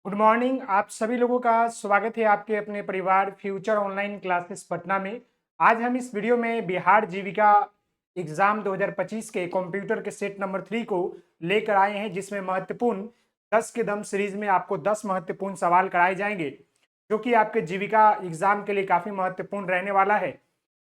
Good morning. आप सभी लोगों का स्वागत है आपके अपने परिवार फ्यूचर ऑनलाइन क्लासेस पटना में। आज हम इस वीडियो में बिहार जीविका एग्जाम 2025 के कंप्यूटर के सेट नंबर 3 को लेकर आए हैं, जिसमें महत्वपूर्ण 10 के दम सीरीज में आपको 10 महत्वपूर्ण सवाल कराए जाएंगे, जो कि आपके जीविका एग्जाम के लिए काफी महत्वपूर्ण रहने वाला है।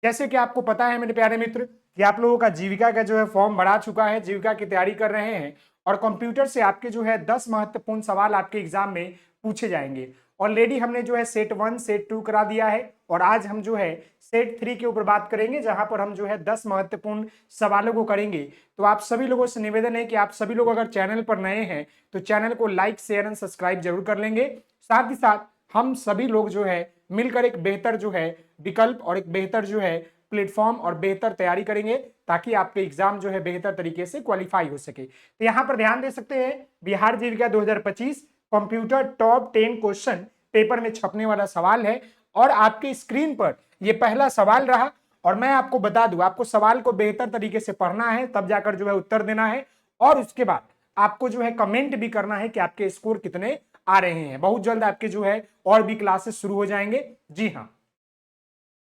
जैसे कि आपको पता है मेरे प्यारे मित्र कि आप लोगों का जीविका का जो है फॉर्म भरा चुका है, जीविका की तैयारी कर रहे हैं और कंप्यूटर से आपके जो है 10 महत्वपूर्ण सवाल आपके एग्जाम में पूछे जाएंगे। ऑलरेडी हमने जो है सेट 1 सेट 2 करा दिया है और आज हम जो है सेट 3 के ऊपर बात करेंगे, जहां पर हम जो है 10 महत्वपूर्ण सवालों को करेंगे। तो आप सभी लोगों से निवेदन है कि आप सभी लोग अगर चैनल पर नए हैं तो चैनल को लाइक शेयर एंड सब्सक्राइब जरूर कर लेंगे। साथ ही साथ हम सभी लोग जो है मिलकर एक बेहतर जो है विकल्प और एक बेहतर जो है प्लेटफॉर्म और बेहतर तैयारी करेंगे, ताकि आपके एग्जाम जो है बेहतर तरीके से क्वालिफाई हो सके। तो यहां पर ध्यान दे सकते हैं, बिहार जीविका 2025 कंप्यूटर टॉप 10 क्वेश्चन पेपर में छपने वाला सवाल है और आपके स्क्रीन पर यह पहला सवाल रहा। और मैं आपको बता दूं, आपको सवाल को बेहतर तरीके से पढ़ना है, तब जाकर जो है उत्तर देना है और उसके बाद आपको जो है कमेंट भी करना है कि आपके स्कोर कितने आ रहे हैं। बहुत जल्द आपके जो है और भी क्लासेस शुरू हो जाएंगे। जी हाँ,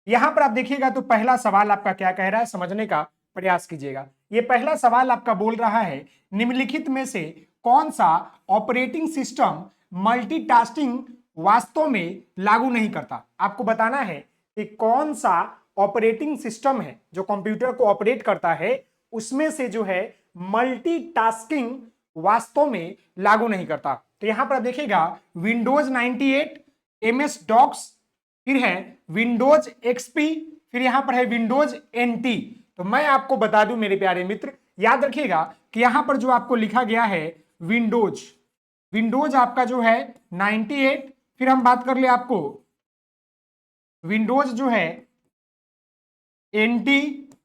यहां पर आप देखिएगा तो पहला सवाल आपका क्या कह रहा है, समझने का प्रयास कीजिएगा। ये पहला सवाल आपका बोल रहा है, निम्नलिखित में से कौन सा ऑपरेटिंग सिस्टम मल्टीटास्किंग वास्तव में लागू नहीं करता। आपको बताना है कि कौन सा ऑपरेटिंग सिस्टम है जो कंप्यूटर को ऑपरेट करता है, उसमें से जो है मल्टीटास्किंग वास्तव में लागू नहीं करता। तो यहां पर आप देखिएगा विंडोज 98, MS डॉक्स, फिर है विंडोज एक्सपी, फिर यहां पर है विंडोज NT। तो मैं आपको बता दूं मेरे प्यारे मित्र, याद रखिएगा कि यहां पर जो आपको लिखा गया है विंडोज, विंडोज आपका जो है 98, फिर हम बात कर ले आपको विंडोज जो है NT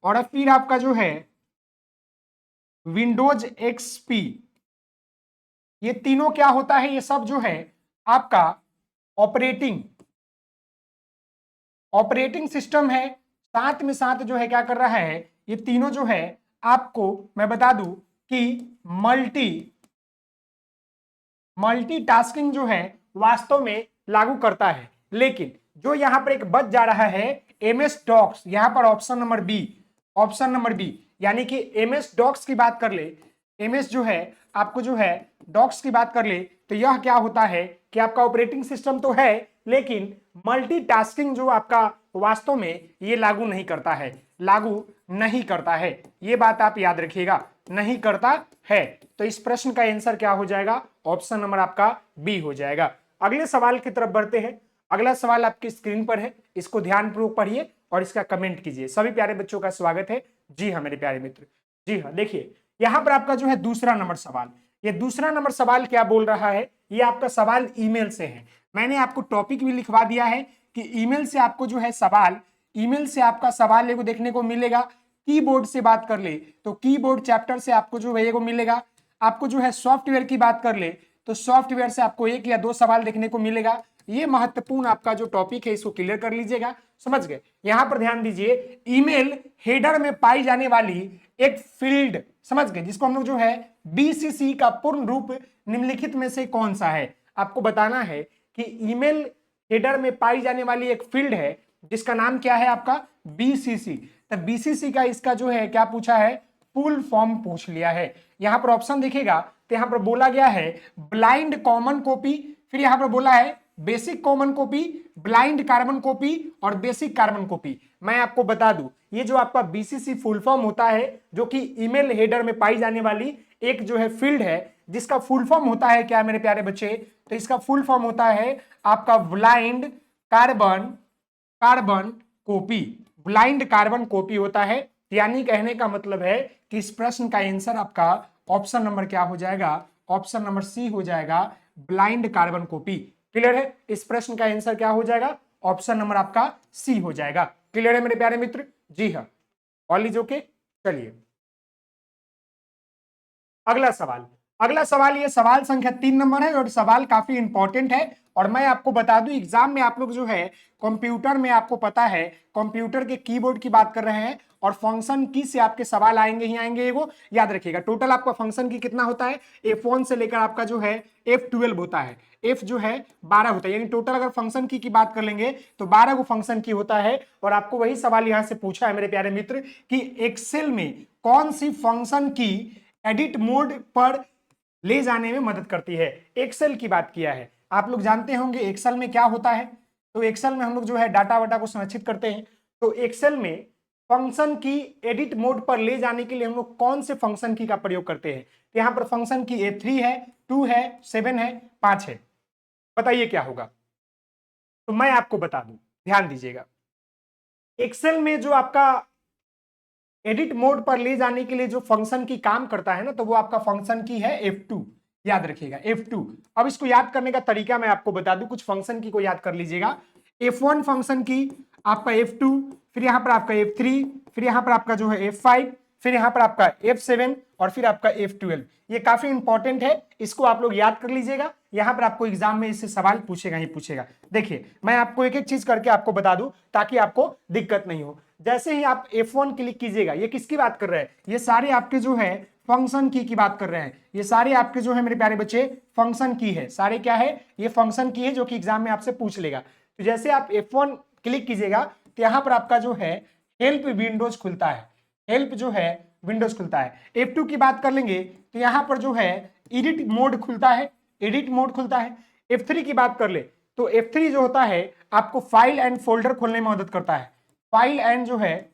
और फिर आपका जो है विंडोज XP। ये तीनों क्या होता है, ये सब जो है आपका ऑपरेटिंग ऑपरेटिंग सिस्टम है। साथ में साथ जो है क्या कर रहा है, ये तीनों जो है आपको मैं बता दूं कि मल्टीटास्किंग जो है वास्तव में लागू करता है। लेकिन जो यहां पर एक बच जा रहा है MS डॉक्स, यहां पर option number B, option number B, यानी कि MS डॉक्स की बात कर ले, MS जो है आपको जो है डॉक्स की बात कर ले, तो यह क्या होता है कि आपका ऑपरेटिंग सिस्टम तो है, लेकिन मल्टीटास्किंग जो आपका वास्तव में ये लागू नहीं करता है, लागू नहीं करता है। ये बात आप याद रखिएगा, नहीं करता है। तो इस प्रश्न का आंसर क्या हो जाएगा, ऑप्शन नंबर आपका बी हो जाएगा। अगले सवाल की तरफ बढ़ते हैं। अगला सवाल आपकी स्क्रीन पर है, इसको ध्यानपूर्वक पढ़िए और इसका कमेंट कीजिए। सभी प्यारे बच्चों का स्वागत है। जी हाँ मेरे प्यारे मित्र, जी हाँ, देखिए यहां पर आपका जो है दूसरा नंबर सवाल, ये दूसरा नंबर सवाल क्या बोल रहा है, ये आपका सवाल ईमेल से है। मैंने आपको टॉपिक भी लिखवा दिया है कि ईमेल से आपको जो है सवाल, ईमेल से आपका सवाल एगो देखने को मिलेगा। कीबोर्ड से बात कर ले तो कीबोर्ड चैप्टर से आपको जो है एगो मिलेगा। आपको जो है सॉफ्टवेयर की बात कर ले तो सॉफ्टवेयर से आपको 1 या 2 सवाल देखने को मिलेगा। ये महत्वपूर्ण आपका जो टॉपिक है, इसको क्लियर कर लीजिएगा। समझ गए। यहां पर ध्यान दीजिए, ईमेल हेडर में पाई जाने वाली एक फील्ड, समझ गए, जिसको हम लोग जो है BCC का पूर्ण रूप निम्नलिखित में से कौन सा है। आपको बताना है कि ईमेल हेडर में पाई जाने वाली एक फील्ड है जिसका नाम क्या है आपका BCC। तो BCC का इसका जो है क्या पूछा है, फुल फॉर्म पूछ लिया है। यहां पर ऑप्शन देखिएगा तो यहां पर बोला गया है ब्लाइंड कॉमन कॉपी, फिर यहां पर बोला है basic common copy, blind carbon copy और बेसिक कार्बन कॉपी। मैं आपको बता दूं, ये जो आपका BCC फुल फॉर्म होता है, जो कि ईमेल हेडर में पाई जाने वाली एक जो है फील्ड है, जिसका फुल फॉर्म होता है क्या मेरे प्यारे बच्चे, तो इसका फुल फॉर्म होता है आपका blind carbon carbon copy, blind carbon copy होता है। यानी कहने का मतलब है कि इस प्रश्न का आंसर आपका ऑप्शन नंबर क्या हो जाएगा, ऑप्शन नंबर सी हो जाएगा, ब्लाइंड कार्बन कॉपी। क्लियर है, इस प्रश्न का आंसर क्या हो जाएगा, ऑप्शन नंबर आपका सी हो जाएगा। क्लियर है मेरे प्यारे मित्र, जी हाँ, ऑल इज ओके। चलिए अगला सवाल, अगला सवाल, ये सवाल संख्या 3 नंबर है और सवाल काफी इंपॉर्टेंट है। और मैं आपको बता दूं एग्जाम में आप लोग जो है कंप्यूटर में, आपको पता है कंप्यूटर के कीबोर्ड की बात कर रहे हैं और फंक्शन की से आपके सवाल आएंगे ही आएंगे। वो याद रखिएगा, टोटल आपका फंक्शन की कितना होता है, F1 से लेकर आपका जो है F12 होता है, F जो है 12 होता है, यानी टोटल अगर फंक्शन की बात कर लेंगे तो 12 को फंक्शन की होता है। और आपको वही सवाल यहां से पूछा है मेरे प्यारे मित्र कि एक्सेल में कौन सी फंक्शन की एडिट मोड पर ले जाने में मदद करती है। एक्सेल की बात किया है, आप लोग जानते होंगे एक्सेल में क्या होता है। तो एक्सेल में हम लोग जो है डाटा वाटा को संरक्षित करते हैं। तो एक्सेल में फंक्शन की एडिट मोड पर ले जाने के लिए हम लोग कौन से फंक्शन की का प्रयोग करते हैं। तो यहां पर फंक्शन की F3 है, 2 है, 7 है, 5 है। बताइए क्या होगा। तो मैं आपको बता दूं, ध्यान दीजिएगा, एक्सेल में जो आपका एडिट मोड पर ले जाने के लिए जो फंक्शन की काम करता है ना, तो वो आपका फंक्शन की है F2। याद रखिएगा F2। अब इसको याद करने का तरीका मैं आपको बता दूं, कुछ फंक्शन की को याद कर लीजिएगा। F1 फंक्शन की, आपका F2, फिर यहां पर आपका F3, फिर यहां पर आपका जो है F5, फिर यहां पर आपका F7 और फिर आपका F12। ये काफी इंपॉर्टेंट है, इसको आप लोग याद कर लीजिएगा। यहां पर आपको एग्जाम में इससे सवाल पूछेगा ही पूछेगा। देखिए मैं आपको एक एक चीज करके आपको बता दूं ताकि आपको दिक्कत नहीं हो। जैसे ही आप F1 क्लिक कीजिएगा, ये किसकी बात कर रहे हैं, ये सारे आपके जो है फंक्शन की बात कर रहे हैं। ये सारे आपके जो है मेरे प्यारे बच्चे फंक्शन की है, सारे क्या है, ये फंक्शन की है जो कि एग्जाम में आपसे पूछ लेगा। तो जैसे आप F1 क्लिक कीजिएगा तो यहां पर आपका जो है हेल्प विंडोज खुलता है, हेल्प जो है विंडोज खुलता है। F2 की बात कर लेंगे तो यहां पर जो है एडिट मोड खुलता है, एडिट मोड खुलता है। F3 की बात कर ले तो F3 जो होता है आपको फाइल एंड फोल्डर खोलने में मदद करता है, फाइल एंड जो है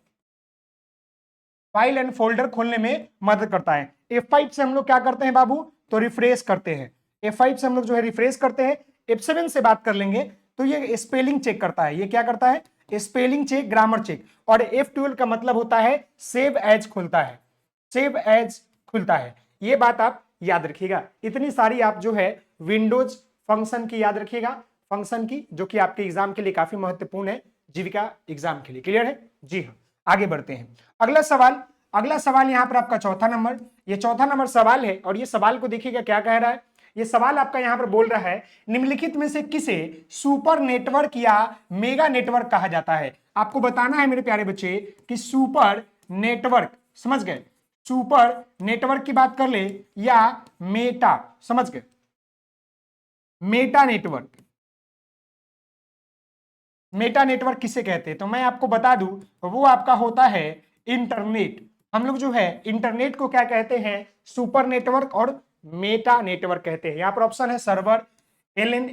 फाइल एंड फोल्डर खोलने में मदद करता है। F5 से हम लोग क्या करते हैं बाबू, तो रिफ्रेश करते हैं, F5 से हम लोग जो है रिफ्रेश करते हैं। F7 से बात कर लेंगे तो ये स्पेलिंग चेक करता है, ये क्या करता है, स्पेलिंग चेक, ग्रामर चेक। और F12 का मतलब होता है सेव एज खुलता है, सेव एज खुलता है। ये बात आप याद रखिएगा। इतनी सारी आप जो है विंडोज फंक्शन की याद रखिएगा, फंक्शन की जो कि आपके एग्जाम के लिए काफी महत्वपूर्ण है, जीविका एग्जाम के लिए। क्लियर है जी हाँ। आगे बढ़ते हैं, अगला सवाल। अगला सवाल यहां पर आपका चौथा नंबर, ये चौथा नंबर सवाल है और ये सवाल को देखिएगा क्या कह रहा है। ये सवाल आपका यहां पर बोल रहा है निम्नलिखित में से किसे सुपर नेटवर्क या मेगा नेटवर्क कहा जाता है। आपको बताना है मेरे प्यारे बच्चे कि सुपर नेटवर्क, समझ गए, सुपर नेटवर्क की बात कर ले या मेटा, समझ गए, मेटा नेटवर्क, मेटा नेटवर्क किसे कहते हैं। तो मैं आपको बता दूं वो आपका होता है इंटरनेट। हम लोग जो है इंटरनेट को क्या कहते हैं, सुपर नेटवर्क और मेटा नेटवर्क कहते हैं। यहां पर ऑप्शन है server, L N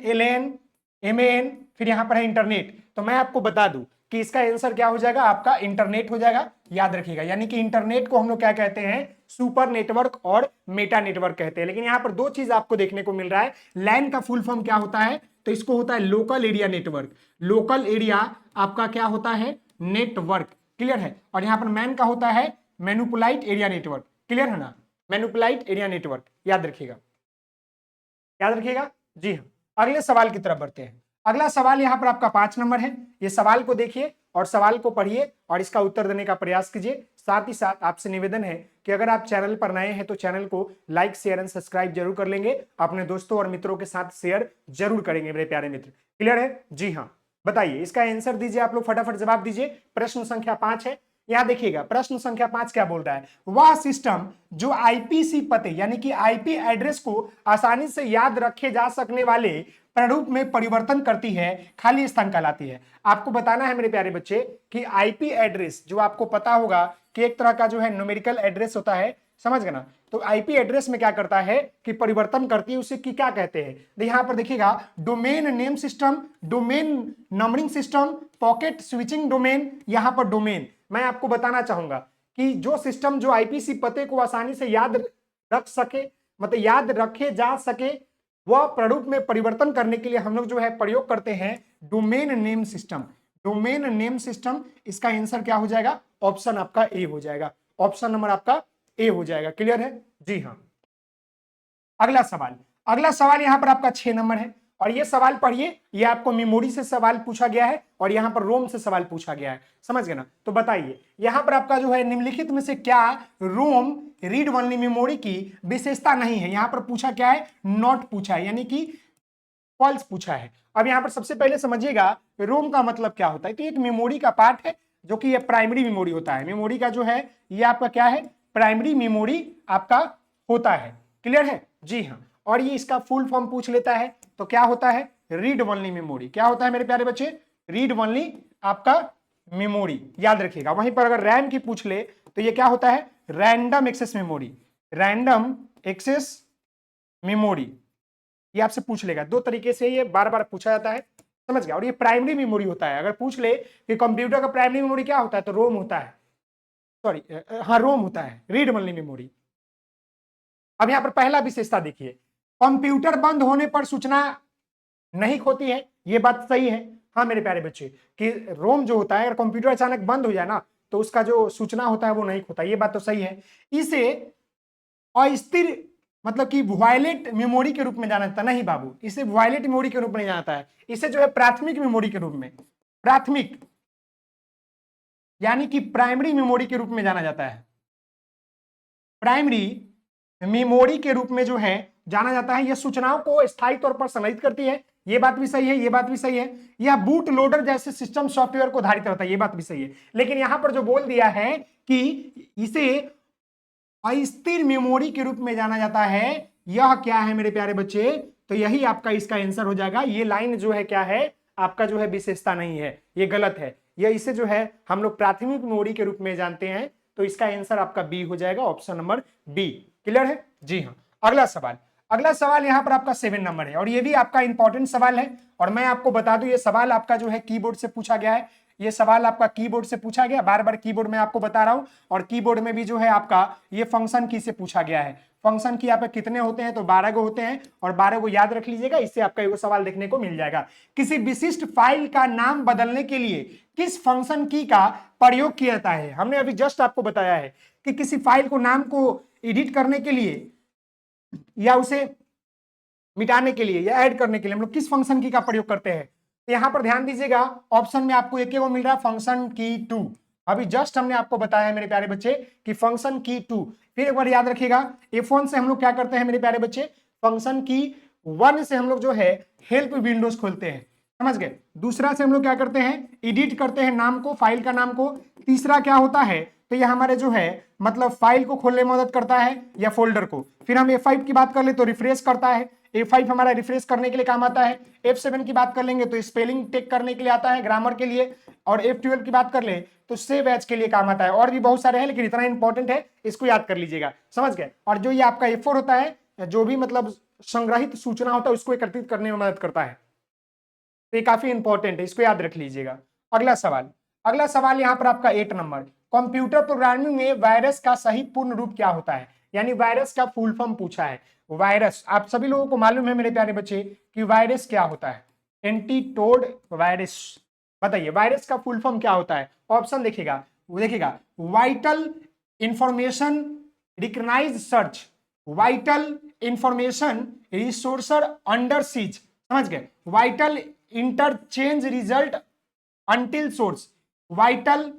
M N, फिर यहां पर है इंटरनेट। तो मैं आपको बता दूं कि इसका आंसर क्या हो जाएगा, आपका इंटरनेट हो जाएगा। याद रखिएगा, यानी कि इंटरनेट को हम लोग क्या कहते हैं, सुपर नेटवर्क और मेटा नेटवर्क कहते हैं। लेकिन यहां पर दो चीज आपको देखने को मिल रहा है। लैन का फुल फॉर्म क्या होता है, तो इसको होता है local area network. Local area आपका क्या होता है, नेटवर्क। क्लियर है। और यहां पर मैन का होता है मैनुपुलाइट एरिया नेटवर्क। क्लियर है ना, मैनुपुलाइट एरिया नेटवर्क, याद रखिएगा, याद रखिएगा जी हाँ। अगले सवाल की तरफ बढ़ते हैं। अगला सवाल यहां पर आपका 5 नंबर है। ये सवाल को देखिए और सवाल को पढ़िए और इसका उत्तर देने का प्रयास कीजिए। साथ ही साथ आपसे निवेदन है कि अगर आप चैनल पर नए हैं तो चैनल को लाइक शेयर एंड सब्सक्राइब जरूर कर लेंगे, अपने दोस्तों और मित्रों के साथ शेयर जरूर करेंगे मेरे प्यारे मित्र। क्लियर है जी हाँ। बताइए इसका आंसर दीजिए, आप लोग फटाफट जवाब दीजिए। प्रश्न संख्या 5 है। यहां देखिएगा प्रश्न संख्या 5 क्या बोल रहा है, वह सिस्टम जो आईपीसी पते यानी कि आईपी एड्रेस को आसानी से याद रखे जा सकने वाले प्रारूप में परिवर्तन करती है, खाली स्थान कहलाती है। आपको बताना है मेरे प्यारे बच्चे कि आईपी एड्रेस जो आपको पता होगा कि एक तरह का जो है न्यूमेरिकल एड्रेस होता है, समझ गए ना। तो आईपी एड्रेस में क्या करता है कि परिवर्तन करती है, उसे की क्या कहते हैं। तो यहां पर देखिएगा domain name system, domain numbering system, pocket switching domain, यहां पर डोमेन। मैं आपको बताना चाहूंगा कि जो सिस्टम जो आईपीसी पते को आसानी से याद रख सके, मतलब याद रखे जा सके, वह प्रारूप में परिवर्तन करने के लिए हम लोग जो है प्रयोग करते हैं domain name system. Domain name system, इसका आंसर क्या हो जाएगा, ऑप्शन आपका ए हो जाएगा, ऑप्शन नंबर आपका ए हो जाएगा। क्लियर है जी हाँ। अगला सवाल, अगला सवाल यहां पर आपका 6 नंबर है। और ये सवाल पढ़िए, ये आपको मेमोरी से सवाल पूछा गया है और यहाँ पर रोम से सवाल पूछा गया है, समझ गए ना। तो बताइए यहाँ पर आपका जो है निम्नलिखित में से क्या रोम रीड ओनली मेमोरी की विशेषता नहीं है। यहाँ पर पूछा क्या है, नॉट पूछा है, यानी कि फॉल्स पूछा है। अब यहाँ पर सबसे पहले समझिएगा रोम का मतलब क्या होता है। तो एक मेमोरी का पार्ट है जो कि ये प्राइमरी मेमोरी होता है। मेमोरी का जो है ये आपका क्या है, प्राइमरी मेमोरी आपका होता है। क्लियर है, जी हाँ। और ये इसका फुल फॉर्म पूछ लेता है तो क्या होता है, रीड ओनली मेमोरी। क्या होता है मेरे प्यारे बच्चे, रीड ओनली आपका मेमोरी, याद रखिएगा। वहीं पर अगर रैम की पूछ ले तो ये क्या होता है, random access memory. Random access memory ये आपसे पूछ लेगा, दो तरीके से ये बार बार पूछा जाता है, समझ गया। और ये प्राइमरी मेमोरी होता है। अगर पूछ ले कि कंप्यूटर का प्राइमरी मेमोरी क्या होता है तो रोम होता है, सॉरी हाँ रोम होता है, रीड ओनली मेमोरी। अब यहां पर पहला विशेषता देखिए, कंप्यूटर बंद होने पर सूचना नहीं खोती है, ये बात सही है। हाँ मेरे प्यारे बच्चे कि रोम जो होता है अगर कंप्यूटर अचानक बंद हो जाए ना तो उसका जो सूचना होता है वो नहीं खोता, ये बात तो सही है। इसे अस्थिर मतलब कि वायलेट मेमोरी के रूप में जाना जाता है। नहीं बाबू, इसे वायलेट मेमोरी के रूप में नहीं जाना जाता है, इसे जो है प्राथमिक मेमोरी के रूप में, प्राथमिक यानी कि प्राइमरी मेमोरी के रूप में जाना जाता है। प्राइमरी मेमोरी के रूप में जो है जाना जाता है। यह सूचनाओं को स्थायी तौर पर संग्रहित करती है, ये बात भी सही है, ये बात भी सही है। यह बूट लोडर जैसे सिस्टम सॉफ्टवेयर को धारित करता है, ये बात भी सही है। लेकिन यहां पर जो बोल दिया है कि इसे अस्थिर मेमोरी के रूप में जाना जाता है, यह क्या है मेरे प्यारे बच्चे, तो यही आपका इसका आंसर हो जाएगा। ये लाइन जो है क्या है आपका जो है विशेषता नहीं है, ये गलत है। यह इसे जो है हम लोग प्राथमिक मेमोरी के रूप में जानते हैं, तो इसका आंसर आपका बी हो जाएगा, ऑप्शन नंबर बी। क्लियर है, जी हाँ। अगला सवाल, अगला सवाल यहाँ पर आपका 7 नंबर है और ये भी आपका इंपॉर्टेंट सवाल है। और मैं आपको बता दूं ये सवाल आपका जो है कीबोर्ड से पूछा गया है, ये सवाल आपका कीबोर्ड से पूछा गया, बार बार कीबोर्ड में आपको बता रहा हूं। और कीबोर्ड में भी जो है आपका ये फंक्शन की से पूछा गया है। फंक्शन की यहाँ पे कितने होते हैं, तो 12 गो होते हैं और 12 को याद रख लीजिएगा, इससे आपका एक सवाल देखने को मिल जाएगा। किसी विशिष्ट फाइल का नाम बदलने के लिए किस फंक्शन की का प्रयोग किया जाता है। हमने अभी जस्ट आपको बताया है कि किसी फाइल को नाम को एडिट करने के लिए या उसे मिटाने के लिए या ऐड करने के लिए हम लोग किस फंक्शन की का प्रयोग करते हैं। तो यहां पर ध्यान दीजिएगा, ऑप्शन में आपको एक वो मिल रहा है फंक्शन की टू। अभी जस्ट हमने आपको बताया है मेरे प्यारे बच्चे कि फंक्शन की टू। फिर एक बार याद रखिएगा, F1 से हम लोग क्या करते हैं मेरे प्यारे बच्चे, फंक्शन की 1 से हम लोग जो है हेल्प विंडोज खोलते हैं, समझ गए। दूसरा से हम लोग क्या करते हैं, एडिट करते हैं नाम को, फाइल का नाम को। तीसरा क्या होता है, तो ये हमारे जो है मतलब फाइल को खोलने में मदद करता है या फोल्डर को। फिर हम F5 की बात कर ले तो रिफ्रेश करता है, F5 हमारा रिफ्रेश करने के लिए काम आता है। F7 की बात कर लेंगे तो स्पेलिंग टेक करने के लिए आता है, ग्रामर के लिए। और F12 की बात कर ले तो सेव एज के लिए काम आता है। और भी बहुत सारे हैं लेकिन इतना इंपॉर्टेंट है, इसको याद कर लीजिएगा, समझ गए। और जो ये आपका F4 होता है, जो भी मतलब संग्रहित सूचना होता है उसको एकत्रित करने में मदद करता है, तो ये काफी इंपॉर्टेंट है, इसको याद रख लीजिएगा। अगला सवाल, अगला सवाल यहाँ पर आपका 8 नंबर, कंप्यूटर प्रोग्रामिंग में वायरस का सही पूर्ण रूप क्या होता है, यानी वायरस का फुल फॉर्म पूछा है। वायरस आप सभी लोगों को मालूम है मेरे प्यारे बच्चे कि वायरस क्या होता है, एंटीटोड वायरस। बताइए वायरस का फुल फॉर्म क्या होता है। ऑप्शन देखिएगा, वो देखिएगा, vital information recognise search, vital information resources under siege, समझ गए। Vital interchange result until source, vital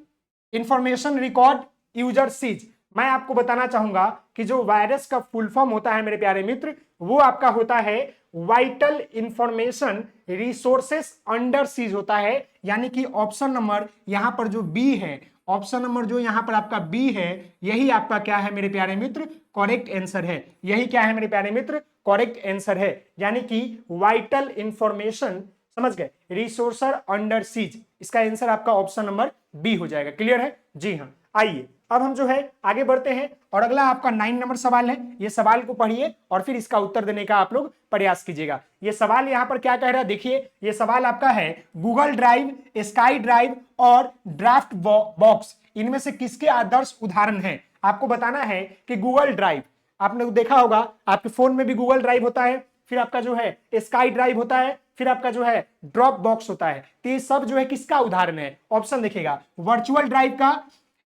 information record user siege. मैं आपको बताना चाहूंगा कि जो वायरस का फुल फॉर्म होता है मेरे प्यारे मित्र, वो आपका होता है vital information resources under seize होता है। यानी कि ऑप्शन नंबर यहां पर जो बी है, ऑप्शन नंबर जो यहां पर आपका बी है, यही आपका क्या है मेरे प्यारे मित्र, करेक्ट आंसर है। यही क्या है मेरे प्यारे मित्र, करेक्ट आंसर है। यानी कि वाइटल इंफॉर्मेशन, समझ गए, रिसोर्सर अंडर सीज, इसका आंसर आपका ऑप्शन नंबर बी हो जाएगा। क्लियर है, जी हाँ। आइए अब हम जो है आगे बढ़ते हैं और अगला आपका 9 नंबर सवाल है। ये सवाल को पढ़िए और फिर इसका उत्तर देने का आप लोग प्रयास कीजिएगा। ये सवाल यहाँ पर क्या कह रहा है, देखिए ये सवाल आपका है, गूगल ड्राइव, स्काई ड्राइव और ड्राफ्ट बॉक्स इनमें से किसके आदर्श उदाहरण हैं। आपको बताना है कि गूगल ड्राइव, आपने देखा होगा आपके फोन में भी गूगल ड्राइव होता है, फिर आपका जो है स्काई ड्राइव होता है, फिर आपका जो है ड्रॉप बॉक्स होता है। तो ये सब जो है किसका उदाहरण है। ऑप्शन देखिएगा, वर्चुअल ड्राइव का,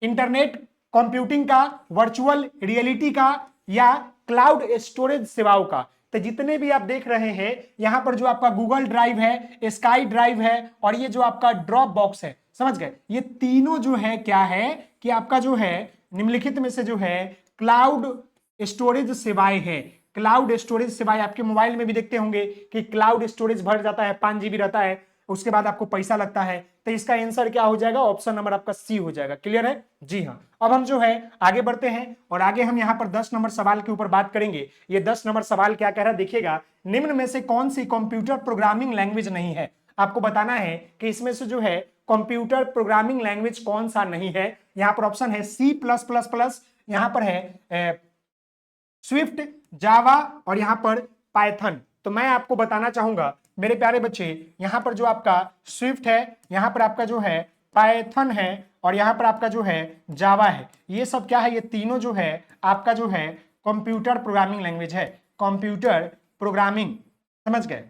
इंटरनेट कंप्यूटिंग का, वर्चुअल रियलिटी का, या क्लाउड स्टोरेज सेवाओं का। तो जितने भी आप देख रहे हैं यहां पर जो आपका गूगल ड्राइव है, स्काई ड्राइव है और ये जो आपका ड्रॉप बॉक्स है, समझ गए, ये तीनों जो है क्या है कि आपका जो है निम्नलिखित में से जो है क्लाउड स्टोरेज सेवाएं हैं। क्लाउड स्टोरेज सेवाएं आपके मोबाइल में भी देखते होंगे कि क्लाउड स्टोरेज भर जाता है, 5 GB रहता है, उसके बाद आपको पैसा लगता है। तो इसका आंसर क्या हो जाएगा, ऑप्शन नंबर आपका सी हो जाएगा। क्लियर है जी हाँ। अब हम जो है आगे बढ़ते हैं और आगे हम यहां पर 10 नंबर सवाल के ऊपर बात करेंगे। ये 10 नंबर सवाल क्या कह रहा है देखिएगा, निम्न में से कौन सी कंप्यूटर प्रोग्रामिंग लैंग्वेज नहीं है। आपको बताना है कि इसमें से जो है कंप्यूटर प्रोग्रामिंग लैंग्वेज कौन सा नहीं है। यहां पर ऑप्शन है सी प्लस प्लस प्लस, यहां पर है स्विफ्ट, जावा और यहां पर पाइथन। तो मैं आपको बताना चाहूंगा मेरे प्यारे बच्चे, यहां पर जो आपका स्विफ्ट है, यहां पर आपका जो है पाइथन है और यहां पर आपका जो है जावा है, ये सब क्या है, ये तीनों जो है आपका जो है कंप्यूटर प्रोग्रामिंग लैंग्वेज है। कंप्यूटर प्रोग्रामिंग, समझ गए,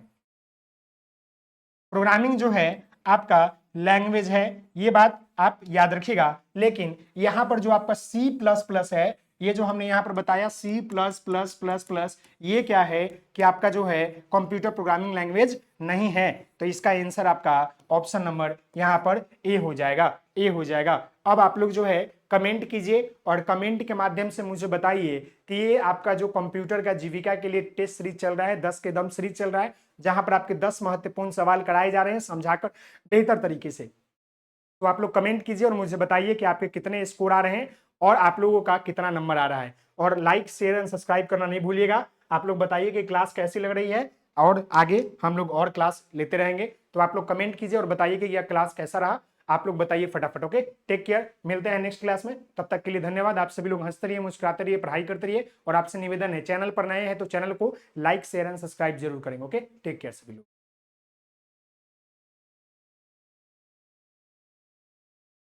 प्रोग्रामिंग जो है आपका लैंग्वेज है, ये बात आप याद रखिएगा। लेकिन यहां पर जो आपका सी प्लस प्लस है, ये जो हमने यहां पर बताया C plus plus plus plus, ये क्या है कि आपका जो है कंप्यूटर प्रोग्रामिंग लैंग्वेज नहीं है। तो इसका आंसर आपका ऑप्शन नंबर यहां पर ए हो जाएगा, ए हो जाएगा। अब आप लोग जो है कमेंट कीजिए और कमेंट के माध्यम से मुझे बताइए कि ये आपका जो कंप्यूटर का जीविका के लिए टेस्ट सीरीज चल रहा है, 10 के दम सीरीज चल रहा है, जहां पर आपके 10 महत्वपूर्ण सवाल कराए जा रहे हैं समझाकर बेहतर तरीके से। तो आप लोग कमेंट कीजिए और मुझे बताइए कि आपके कितने स्कोर आ रहे हैं और आप लोगों का कितना नंबर आ रहा है। और लाइक शेयर एंड सब्सक्राइब करना नहीं भूलिएगा। आप लोग बताइए कि क्लास कैसी लग रही है और आगे हम लोग और क्लास लेते रहेंगे। तो आप लोग कमेंट कीजिए और बताइए कि यह क्लास कैसा रहा। आप लोग बताइए फटाफट। ओके, टेक केयर, मिलते हैं नेक्स्ट क्लास में। तब तक के लिए धन्यवाद। आप सभी लोग हंसते रहिए, मुस्कुराते रहिए, पढ़ाई करते रहिए और आपसे निवेदन है चैनल पर नए हैं तो चैनल को लाइक शेयर एंड सब्सक्राइब जरूर करेंगे। ओके, टेक केयर सभी लोग।